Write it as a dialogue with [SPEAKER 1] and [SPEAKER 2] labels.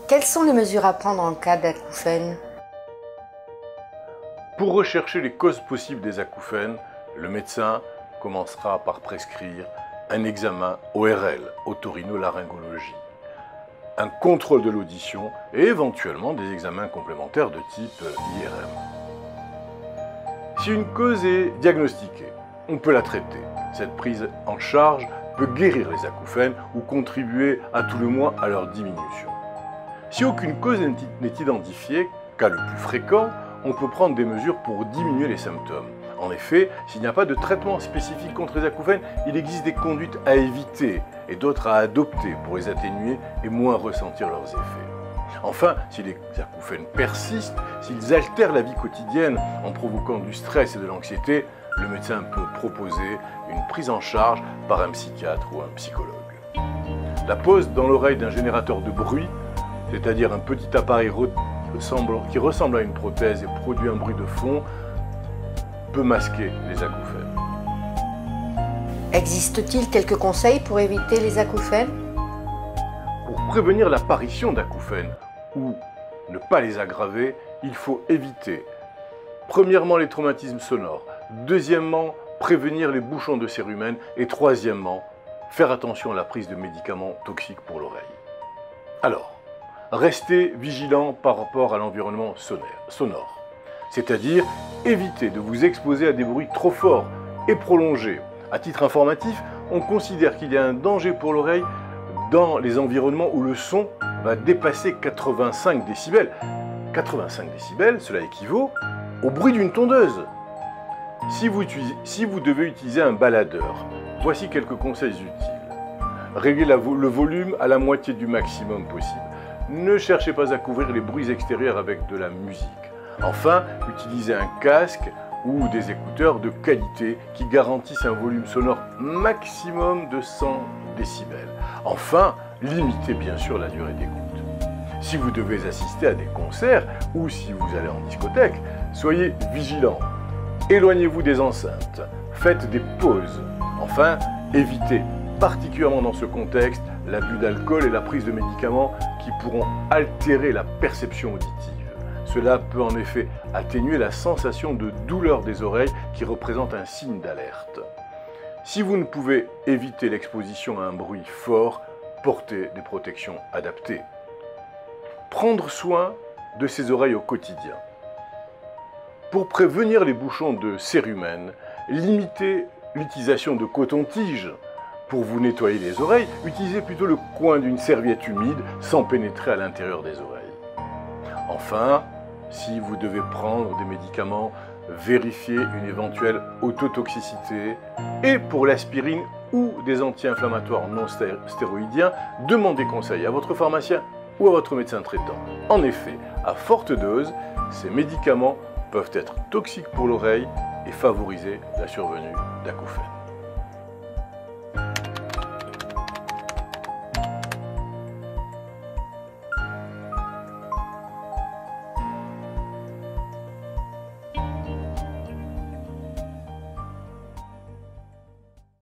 [SPEAKER 1] Quelles sont les mesures à prendre en cas d'acouphène?
[SPEAKER 2] Pour rechercher les causes possibles des acouphènes, le médecin commencera par prescrire un examen ORL, otorhinolaryngologie, un contrôle de l'audition et éventuellement des examens complémentaires de type IRM. Si une cause est diagnostiquée, on peut la traiter. Cette prise en charge peut guérir les acouphènes ou contribuer à tout le moins à leur diminution. Si aucune cause n'est identifiée, cas le plus fréquent, on peut prendre des mesures pour diminuer les symptômes. En effet, s'il n'y a pas de traitement spécifique contre les acouphènes, il existe des conduites à éviter et d'autres à adopter pour les atténuer et moins ressentir leurs effets. Enfin, si les acouphènes persistent, s'ils altèrent la vie quotidienne en provoquant du stress et de l'anxiété, le médecin peut proposer une prise en charge par un psychiatre ou un psychologue. La pose dans l'oreille d'un générateur de bruit, c'est-à-dire un petit appareil qui ressemble à une prothèse et produit un bruit de fond, peut masquer les acouphènes.
[SPEAKER 1] Existe-t-il quelques conseils pour éviter les acouphènes?
[SPEAKER 2] Pour prévenir l'apparition d'acouphènes ou ne pas les aggraver, il faut éviter, premièrement, les traumatismes sonores, deuxièmement, prévenir les bouchons de cérumen et troisièmement, faire attention à la prise de médicaments toxiques pour l'oreille. Alors, restez vigilant par rapport à l'environnement sonore, c'est-à-dire évitez de vous exposer à des bruits trop forts et prolongés. À titre informatif, on considère qu'il y a un danger pour l'oreille dans les environnements où le son va dépasser 85 décibels. 85 décibels, cela équivaut au bruit d'une tondeuse. Si vous devez utiliser un baladeur, voici quelques conseils utiles. Réglez le volume à la moitié du maximum possible. Ne cherchez pas à couvrir les bruits extérieurs avec de la musique. Enfin, utilisez un casque ou des écouteurs de qualité qui garantissent un volume sonore maximum de 100 décibels. Enfin, limitez bien sûr la durée d'écoute. Si vous devez assister à des concerts ou si vous allez en discothèque, soyez vigilants. Éloignez-vous des enceintes. Faites des pauses. Enfin, évitez, particulièrement dans ce contexte, l'abus d'alcool et la prise de médicaments qui pourront altérer la perception auditive. Cela peut en effet atténuer la sensation de douleur des oreilles qui représente un signe d'alerte. Si vous ne pouvez éviter l'exposition à un bruit fort, portez des protections adaptées. Prendre soin de ses oreilles au quotidien. Pour prévenir les bouchons de cérumen, limitez l'utilisation de coton-tige. Pour vous nettoyer les oreilles, utilisez plutôt le coin d'une serviette humide sans pénétrer à l'intérieur des oreilles. Enfin, si vous devez prendre des médicaments, vérifiez une éventuelle autotoxicité. Et pour l'aspirine ou des anti-inflammatoires non stéroïdiens, demandez conseil à votre pharmacien ou à votre médecin traitant. En effet, à forte dose, ces médicaments peuvent être toxiques pour l'oreille et favoriser la survenue d'acouphènes.